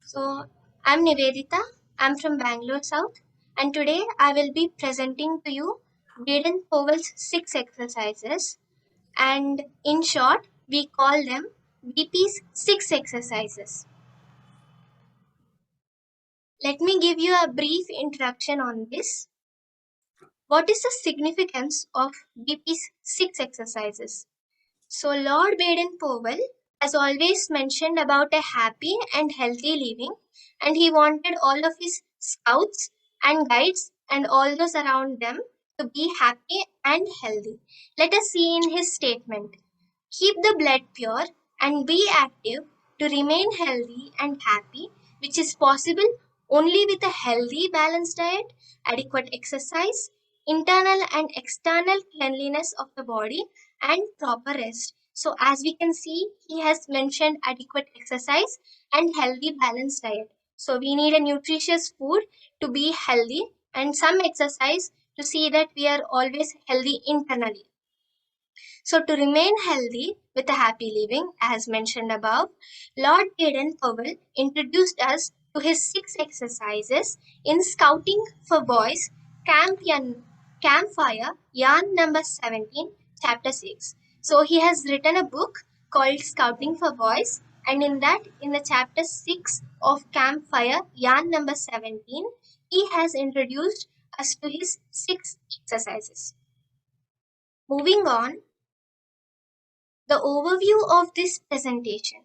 So, I'm Nivedita. I'm from Bangalore South, and today I will be presenting to you Baden Powell's 6 exercises. And in short, we call them BP's 6 exercises. Let me give you a brief introduction on this. What is the significance of BP's 6 exercises? So, Lord Baden Powell has always mentioned about a happy and healthy living, and he wanted all of his scouts and guides and all those around them to be happy and healthy. Let us see in his statement: keep the blood pure and be active to remain healthy and happy, which is possible only with a healthy, balanced diet, adequate exercise, internal and external cleanliness of the body, and proper rest. So, as we can see, he has mentioned adequate exercise and healthy, balanced diet. So, we need a nutritious food to be healthy and some exercise to see that we are always healthy internally. So, to remain healthy with a happy living, as mentioned above, Lord Baden Powell introduced us to his 6 exercises in Scouting for Boys, Campfire, Yarn number 17, chapter 6. So, he has written a book called Scouting for Boys, and in that, in the chapter 6 of Campfire, Yarn number 17, he has introduced us to his 6 exercises. Moving on, the overview of this presentation,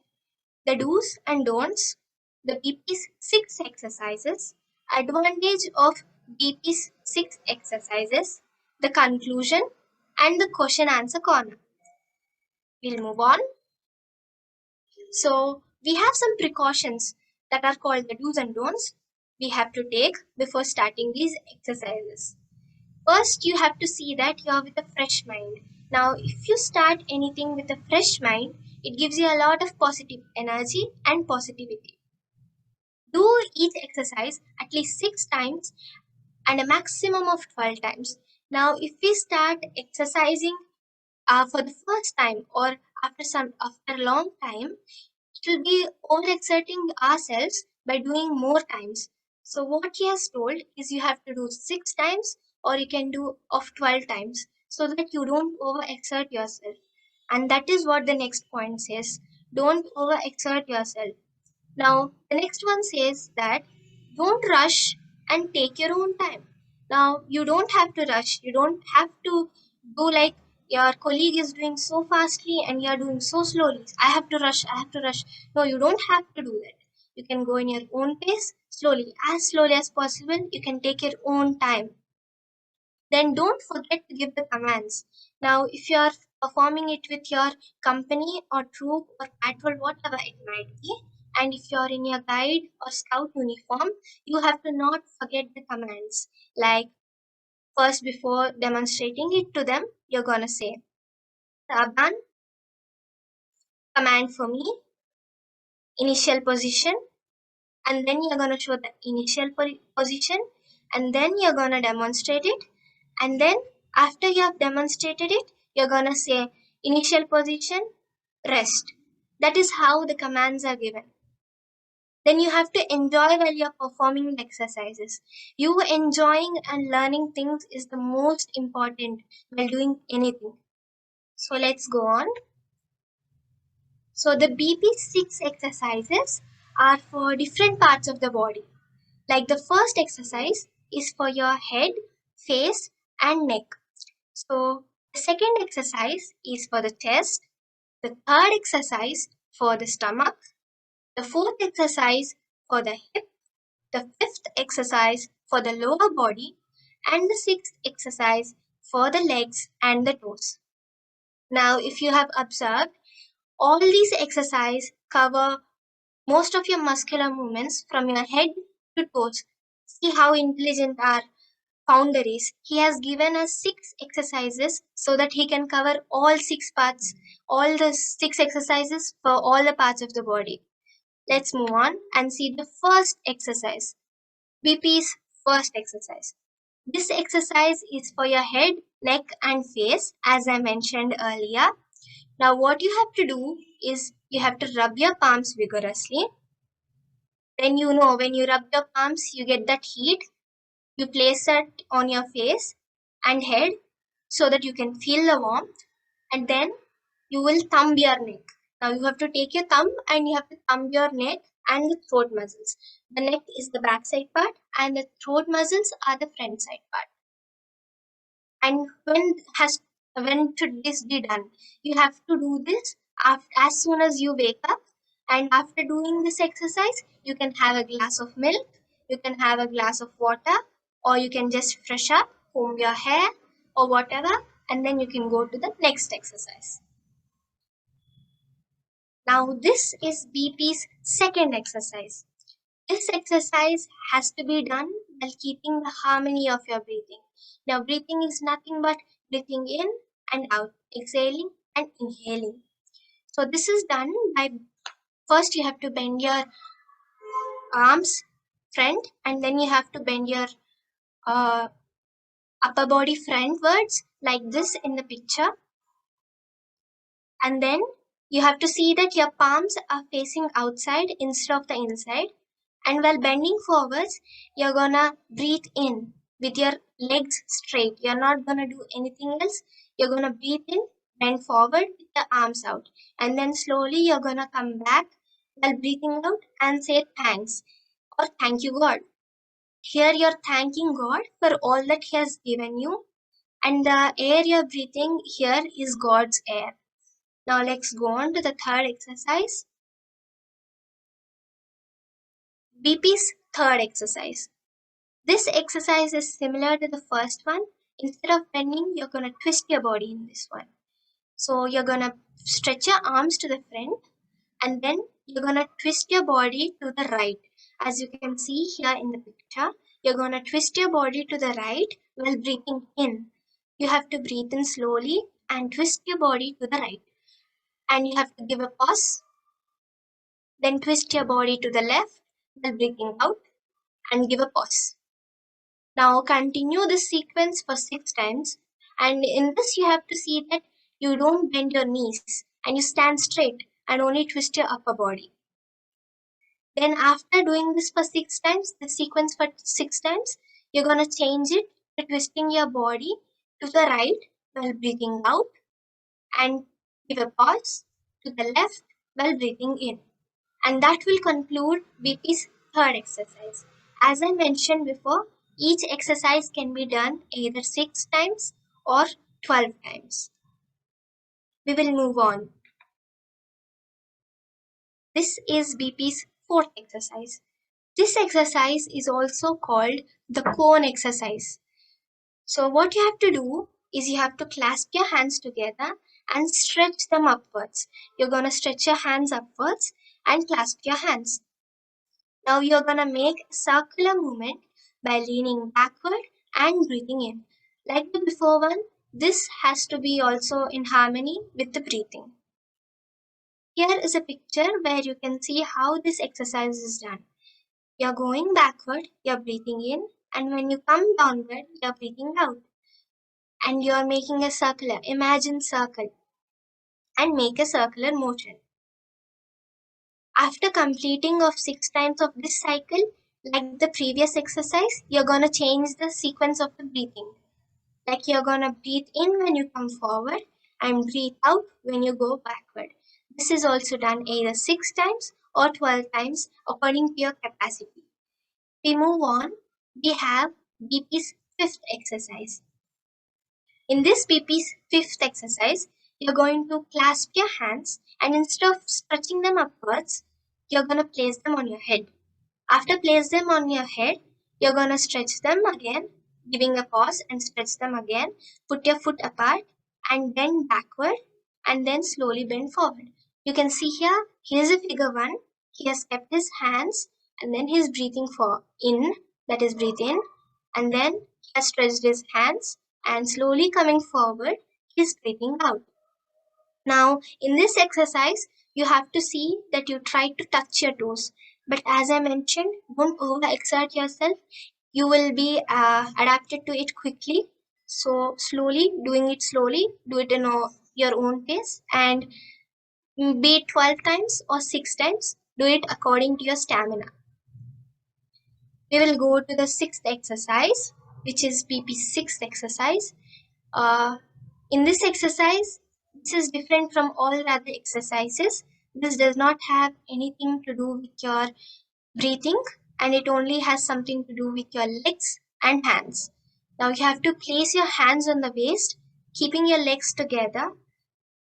the do's and don'ts, the BP's 6 exercises, advantage of BP's 6 exercises, the conclusion, and the question answer corner. We'll move on. So, we have some precautions that are called the do's and don'ts we have to take before starting these exercises. First, you have to see that you're with a fresh mind. Now, if you start anything with a fresh mind, it gives you a lot of positive energy and positivity. Do each exercise at least 6 times and a maximum of 12 times. Now, if we start exercising for the first time or after a long time, it will be overexerting ourselves by doing more times. So what he has told is you have to do 6 times or you can do of 12 times so that you don't overexert yourself. And that is what the next point says. Don't overexert yourself. Now the next one says that don't rush and take your own time. Now you don't have to rush. You don't have to do like your colleague is doing so fastly and you're doing so slowly. I have to rush, I have to rush. No, you don't have to do that. You can go in your own pace, slowly as possible. You can take your own time. Then don't forget to give the commands. Now, if you are performing it with your company or troop or patrol, whatever it might be, and if you are in your guide or scout uniform, you have to not forget the commands. Like, first, before demonstrating it to them, you're gonna say, Saban, command for me, initial position, and then you're gonna show the initial position, and then you're gonna demonstrate it, and then after you have demonstrated it, you're gonna say initial position, rest. That is how the commands are given. Then you have to enjoy while you're performing the exercises. You enjoying and learning things is the most important while doing anything. So let's go on. So the BP6 exercises are for different parts of the body. Like the first exercise is for your head, face, and neck. So the second exercise is for the chest, the third exercise for the stomach, the fourth exercise for the hip, the fifth exercise for the lower body, and the sixth exercise for the legs and the toes. Now, if you have observed, all these exercises cover most of your muscular movements from your head to toes. See how intelligent our founder is. He has given us 6 exercises so that he can cover all 6 parts, all the 6 exercises for all the parts of the body. Let's move on and see the first exercise, BP's first exercise. This exercise is for your head, neck, and face, as I mentioned earlier. Now, what you have to do is you have to rub your palms vigorously. Then when you rub your palms, you get that heat. You place it on your face and head so that you can feel the warmth, and then you will thumb your neck. Now you have to take your thumb and you have to thumb your neck and the throat muscles. The neck is the back side part and the throat muscles are the front side part. And when should this be done? You have to do this as soon as you wake up, and after doing this exercise you can have a glass of milk, you can have a glass of water, or you can just fresh up, comb your hair or whatever, and then you can go to the next exercise. Now this is BP's second exercise. This exercise has to be done while keeping the harmony of your breathing. Now, breathing is nothing but breathing in and out, exhaling and inhaling. So, this is done by first you have to bend your arms front, and then you have to bend your uh, upper body frontwards like this in the picture. And then you have to see that your palms are facing outside instead of the inside. And while bending forwards, you're gonna breathe in with your legs straight. You're not gonna do anything else. You're gonna breathe in, bend forward with the arms out. And then slowly you're gonna come back while breathing out and say thanks or thank you, God. Here you're thanking God for all that He has given you. And the air you're breathing here is God's air. Now let's go on to the third exercise. BP's third exercise. This exercise is similar to the first one. Instead of bending, you're going to twist your body in this one. So you're going to stretch your arms to the front, and then you're going to twist your body to the right. As you can see here in the picture, you're going to twist your body to the right while breathing in. You have to breathe in slowly and twist your body to the right. And you have to give a pause. Then twist your body to the left while breathing out and give a pause. Now continue this sequence for 6 times, and in this you have to see that you don't bend your knees and you stand straight and only twist your upper body. Then after doing this for 6 times, the sequence for 6 times, you're going to change it to twisting your body to the right while breathing out and give a pause to the left while breathing in. And that will conclude BP's third exercise. As I mentioned before, each exercise can be done either 6 times or 12 times. We will move on. This is BP's fourth exercise. This exercise is also called the cone exercise. So what you have to do is you have to clasp your hands together and stretch them upwards. You're going to stretch your hands upwards and clasp your hands. Now you're going to make a circular movement by leaning backward and breathing in. Like the before one, this has to be also in harmony with the breathing. Here is a picture where you can see how this exercise is done. You're going backward, you're breathing in, and when you come downward, you're breathing out. And you're making a circular, imagine circle, and make a circular motion. After completing of 6 times of this cycle, like the previous exercise, you're going to change the sequence of the breathing. Like you're going to breathe in when you come forward and breathe out when you go backward. This is also done either 6 times or 12 times according to your capacity. We move on. We have BP's fifth exercise. In this BP's fifth exercise, you're going to clasp your hands, and instead of stretching them upwards, you're going to place them on your head. After place them on your head, you're going to stretch them again, giving a pause and stretch them again. Put your foot apart and bend backward and then slowly bend forward. You can see here, here's a figure 1. He has kept his hands and then he's breathing in, that is breathe in, and then he has stretched his hands and slowly coming forward, he's breathing out. Now, in this exercise, you have to see that you try to touch your toes. But as I mentioned, don't overexert yourself. You will be adapted to it quickly. So, doing it slowly, do it in your own pace. And be it 12 times or 6 times, do it according to your stamina. We will go to the sixth exercise, which is BP sixth exercise. In this exercise, this is different from all other exercises. This does not have anything to do with your breathing, and it only has something to do with your legs and hands. Now you have to place your hands on the waist, keeping your legs together.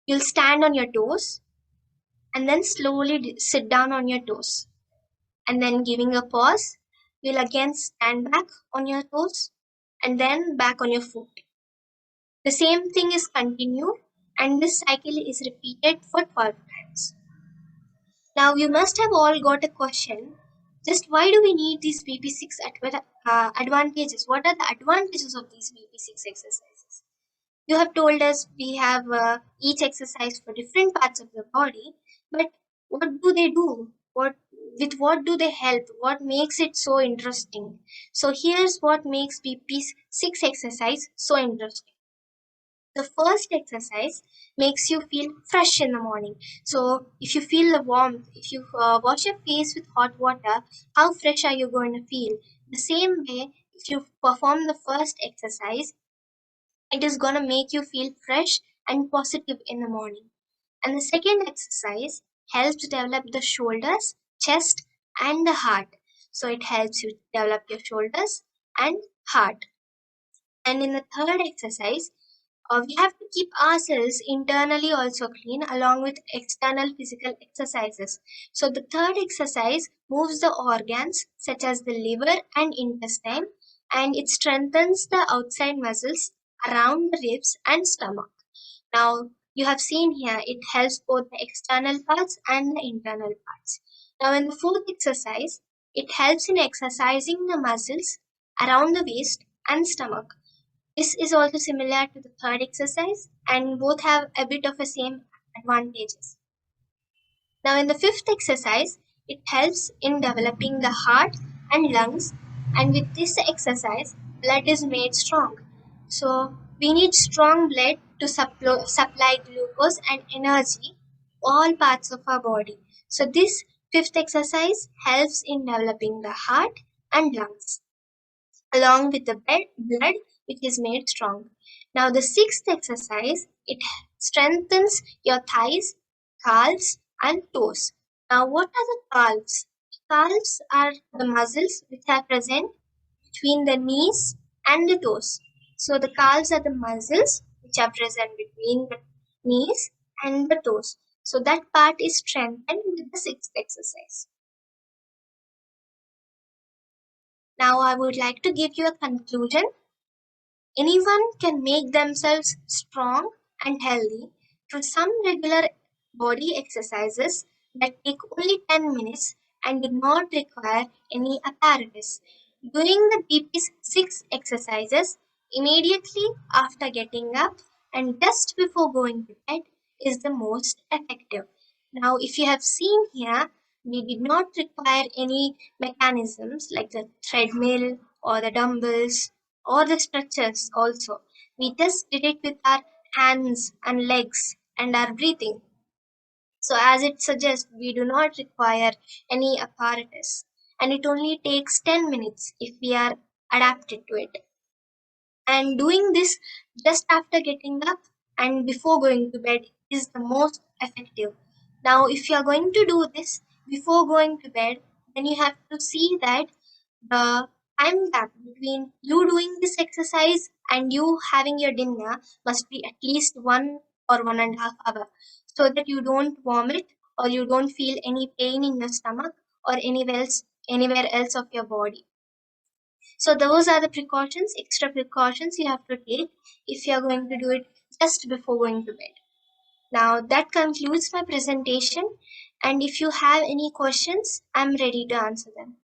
You'll stand on your toes and then slowly sit down on your toes. And then giving a pause, you'll again stand back on your toes and then back on your foot. The same thing is continued, and this cycle is repeated for 12 times. Now you must have all got a question, just why do we need these BP6 advantages? What are the advantages of these BP6 exercises? You have told us we have each exercise for different parts of the body, but what do they do? What do they help? What makes it so interesting? So here's what makes BP6 exercise so interesting. The first exercise makes you feel fresh in the morning. So if you feel the warmth, if you wash your face with hot water, how fresh are you going to feel? The same way, if you perform the first exercise, it is going to make you feel fresh and positive in the morning. And the second exercise helps develop the shoulders, chest, and the heart. So it helps you develop your shoulders and heart. And in the third exercise, we have to keep ourselves internally also clean along with external physical exercises. So the third exercise moves the organs such as the liver and intestine, and it strengthens the outside muscles around the ribs and stomach. Now you have seen here it helps both the external parts and the internal parts. Now in the fourth exercise, it helps in exercising the muscles around the waist and stomach. This is also similar to the third exercise, and both have a bit of the same advantages. Now, in the fifth exercise, it helps in developing the heart and lungs, and with this exercise, blood is made strong. So, we need strong blood to supply glucose and energy all parts of our body. So, this fifth exercise helps in developing the heart and lungs along with the blood which is made strong. Now the sixth exercise, it strengthens your thighs, calves and toes. Now what are the calves? Calves are the muscles which are present between the knees and the toes. So the calves are the muscles which are present between the knees and the toes. So that part is strengthened with the sixth exercise. Now I would like to give you a conclusion. Anyone can make themselves strong and healthy through some regular body exercises that take only 10 minutes and do not require any apparatus. Doing the BP6 exercises immediately after getting up and just before going to bed is the most effective. Now, if you have seen here, we did not require any mechanisms like the treadmill or the dumbbells or the stretchers also. We just did it with our hands and legs and our breathing. So as it suggests, we do not require any apparatus, and it only takes 10 minutes if we are adapted to it. And doing this just after getting up and before going to bed is the most effective. Now, if you are going to do this before going to bed, then you have to see that the time gap between you doing this exercise and you having your dinner must be at least 1 or 1.5 hours so that you don't vomit or you don't feel any pain in your stomach or anywhere else of your body. So those are the precautions, extra precautions you have to take if you are going to do it just before going to bed. Now that concludes my presentation, and if you have any questions, I'm ready to answer them.